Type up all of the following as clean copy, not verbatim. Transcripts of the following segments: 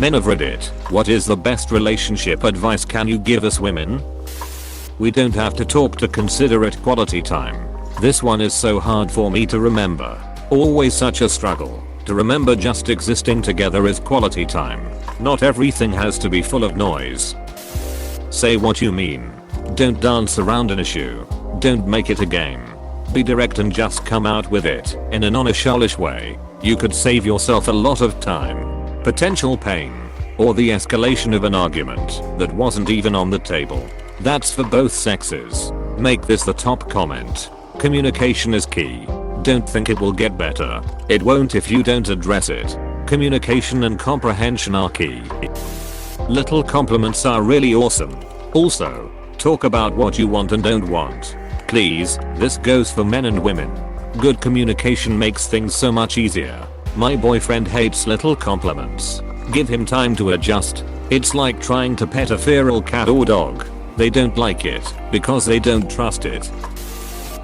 Men of Reddit, what is the best relationship advice can you give us women? We don't have to talk to consider it quality time. This one is so hard for me to remember. Always such a struggle. To remember just existing together is quality time. Not everything has to be full of noise. Say what you mean. Don't dance around an issue. Don't make it a game. Be direct and just come out with it in an honest way. You could save yourself a lot of time, potential pain, or the escalation of an argument that wasn't even on the table. That's for both sexes. Make this the top comment. Communication is key. Don't think it will get better. It won't if you don't address it. Communication and comprehension are key. Little compliments are really awesome. Also, talk about what you want and don't want. Please, this goes for men and women. Good communication makes things so much easier. My boyfriend hates little compliments. Give him time to adjust. It's like trying to pet a feral cat or dog. They don't like it because they don't trust it.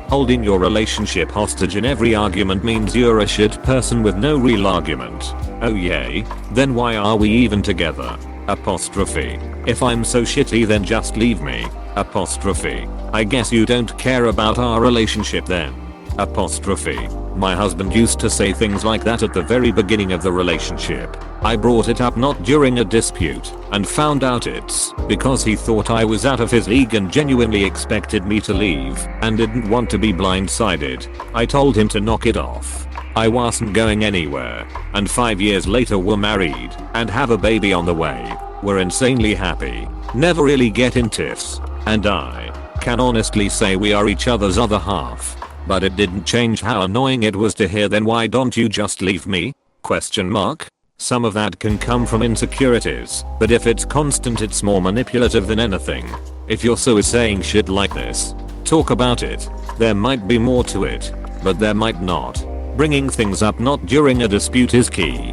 Holding your relationship hostage in every argument means you're a shit person with no real argument. Oh yay? Then why are we even together? Apostrophe. If I'm so shitty then just leave me. Apostrophe. I guess you don't care about our relationship then. Apostrophe. My husband used to say things like that at the very beginning of the relationship. I brought it up not during a dispute and found out it's because he thought I was out of his league and genuinely expected me to leave and didn't want to be blindsided. I told him to knock it off. I wasn't going anywhere, and 5 years later we're married and have a baby on the way. We're insanely happy. Never really get in tiffs, and I can honestly say we are each other's other half. But it didn't change how annoying it was to hear then why don't you just leave me? Question mark. Some of that can come from insecurities, but if it's constant it's more manipulative than anything. If you're so saying shit like this, talk about it. There might be more to it, but there might not. Bringing things up not during a dispute is key.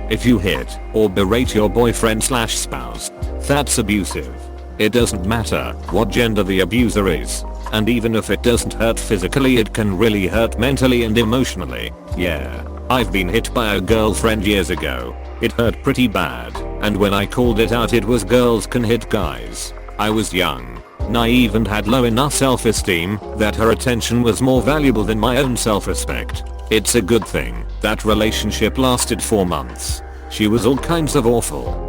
If you hit or berate your boyfriend/spouse, that's abusive. It doesn't matter what gender the abuser is, and even if it doesn't hurt physically it can really hurt mentally and emotionally. Yeah, I've been hit by a girlfriend years ago. It hurt pretty bad, and when I called it out it was girls can hit guys. I was young, naive and had low enough self-esteem that her attention was more valuable than my own self-respect. It's a good thing that relationship lasted 4 months. She was all kinds of awful.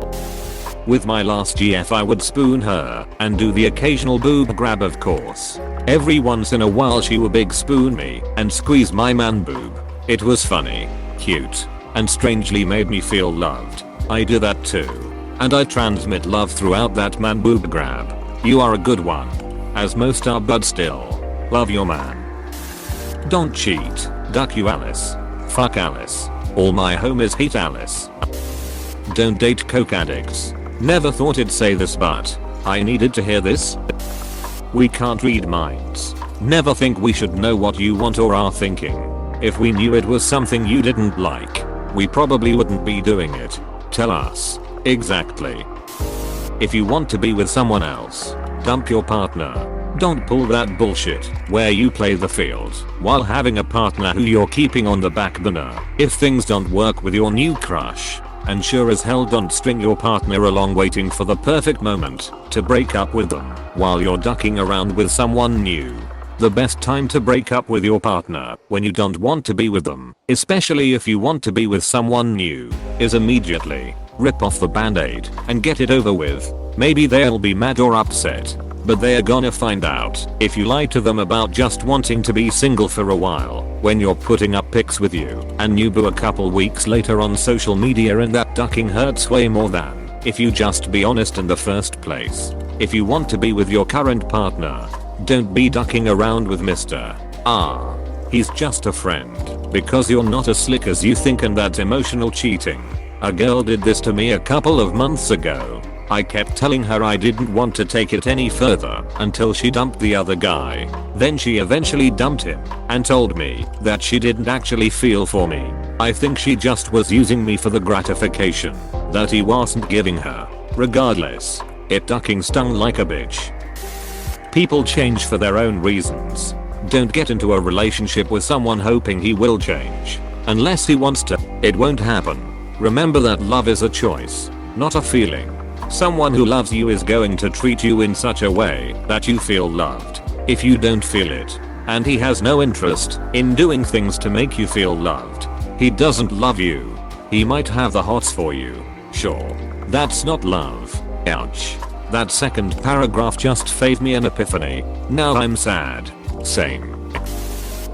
With my last GF I would spoon her and do the occasional boob grab of course. Every once in a while she would big spoon me and squeeze my man boob. It was funny, cute, and strangely made me feel loved. I do that too. And I transmit love throughout that man boob grab. You are a good one. As most are but still. Love your man. Don't cheat. Duck you Alice. Fuck Alice. All my homies hate Alice. Don't date coke addicts. Never thought I'd say this but I needed to hear this. We can't read minds. Never think we should know what you want or are thinking. If we knew it was something you didn't like, we probably wouldn't be doing it. Tell us. Exactly. If you want to be with someone else, dump your partner. Don't pull that bullshit where you play the field while having a partner who you're keeping on the back burner. If things don't work with your new crush, and sure as hell don't string your partner along waiting for the perfect moment to break up with them while you're ducking around with someone new. The best time to break up with your partner when you don't want to be with them, especially if you want to be with someone new, is immediately. Rip off the band-aid and get it over with. Maybe they'll be mad or upset, but they're gonna find out if you lie to them about just wanting to be single for a while when you're putting up pics with you and you boo a couple weeks later on social media, and that ducking hurts way more than if you just be honest in the first place. If you want to be with your current partner, don't be ducking around with Mr. He's just a friend, because you're not as slick as you think, and that's emotional cheating. A girl did this to me a couple of months ago. I kept telling her I didn't want to take it any further until she dumped the other guy. Then she eventually dumped him and told me that she didn't actually feel for me. I think she just was using me for the gratification that he wasn't giving her. Regardless, it ducking stung like a bitch. People change for their own reasons. Don't get into a relationship with someone hoping he will change. Unless he wants to, it won't happen. Remember that love is a choice, not a feeling. Someone who loves you is going to treat you in such a way that you feel loved. If you don't feel it, and he has no interest in doing things to make you feel loved, he doesn't love you. He might have the hots for you, sure. That's not love. Ouch. That second paragraph just gave me an epiphany. Now I'm sad. Same.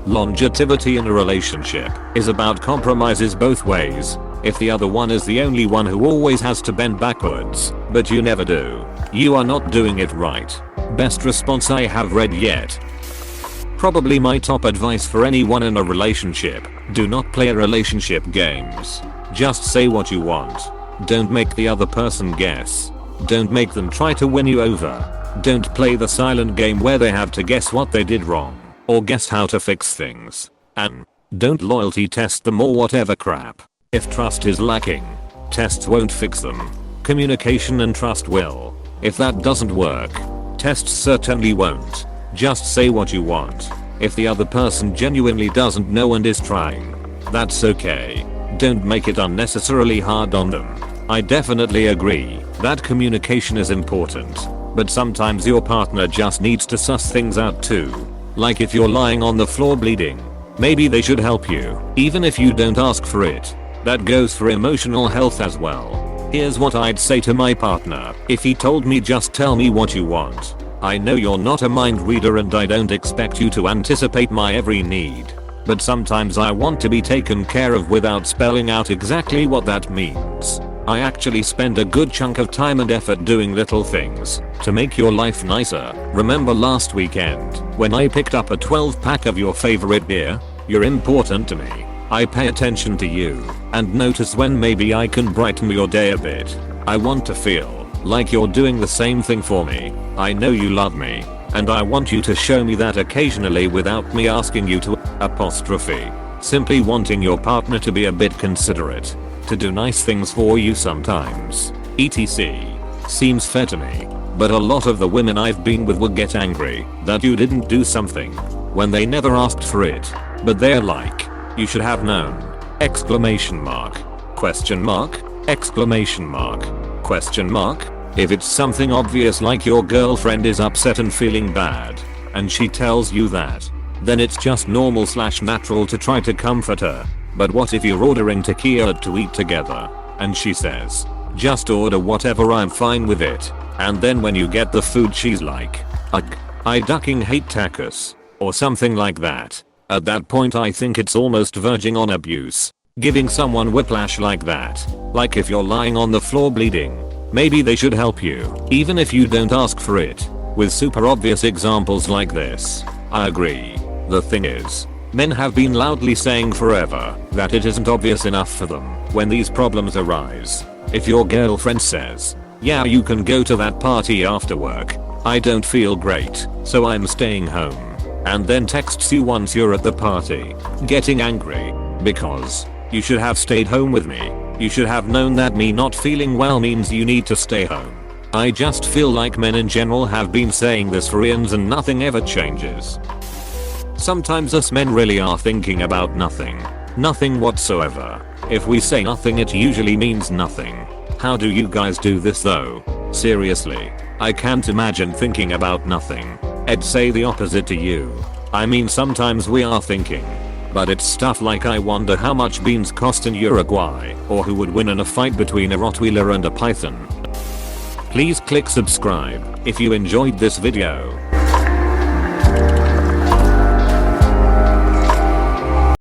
Longevity in a relationship is about compromises both ways. If the other one is the only one who always has to bend backwards, but you never do, you are not doing it right. Best response I have read yet. Probably my top advice for anyone in a relationship: do not play relationship games. Just say what you want. Don't make the other person guess. Don't make them try to win you over. Don't play the silent game where they have to guess what they did wrong, or guess how to fix things. And don't loyalty test them or whatever crap. If trust is lacking, tests won't fix them. Communication and trust will. If that doesn't work, tests certainly won't. Just say what you want. If the other person genuinely doesn't know and is trying, that's okay. Don't make it unnecessarily hard on them. I definitely agree that communication is important, but sometimes your partner just needs to suss things out too. Like if you're lying on the floor bleeding, maybe they should help you, even if you don't ask for it. That goes for emotional health as well. Here's what I'd say to my partner if he told me, just tell me what you want. I know you're not a mind reader and I don't expect you to anticipate my every need, but sometimes I want to be taken care of without spelling out exactly what that means. I actually spend a good chunk of time and effort doing little things to make your life nicer. Remember last weekend when I picked up a 12-pack of your favorite beer? You're important to me. I pay attention to you and notice when maybe I can brighten your day a bit. I want to feel like you're doing the same thing for me. I know you love me, and I want you to show me that occasionally without me asking you to apostrophe. Simply wanting your partner to be a bit considerate, to do nice things for you sometimes, etc. Seems fair to me. But a lot of the women I've been with would get angry that you didn't do something when they never asked for it. But they're like, you should have known! Exclamation mark. Question mark. Exclamation mark. Question mark. If it's something obvious like your girlfriend is upset and feeling bad, and she tells you that, then it's just normal / natural to try to comfort her. But what if you're ordering tequila to eat together, and she says, just order whatever, I'm fine with it, and then when you get the food she's like, ugh, I ducking hate tacos, or something like that. At that point I think it's almost verging on abuse. Giving someone whiplash like that. Like if you're lying on the floor bleeding, maybe they should help you, even if you don't ask for it. With super obvious examples like this, I agree. The thing is, men have been loudly saying forever that it isn't obvious enough for them when these problems arise. If your girlfriend says, yeah, you can go to that party after work, I don't feel great, so I'm staying home, and then texts you once you're at the party, getting angry because you should have stayed home with me. You should have known that me not feeling well means you need to stay home. I just feel like men in general have been saying this for eons and nothing ever changes. Sometimes us men really are thinking about nothing. Nothing whatsoever. If we say nothing, it usually means nothing. How do you guys do this though? Seriously, I can't imagine thinking about nothing. I'd say the opposite to you. I mean, sometimes we are thinking, but it's stuff like I wonder how much beans cost in Uruguay, or who would win in a fight between a Rottweiler and a python. Please click subscribe if you enjoyed this video.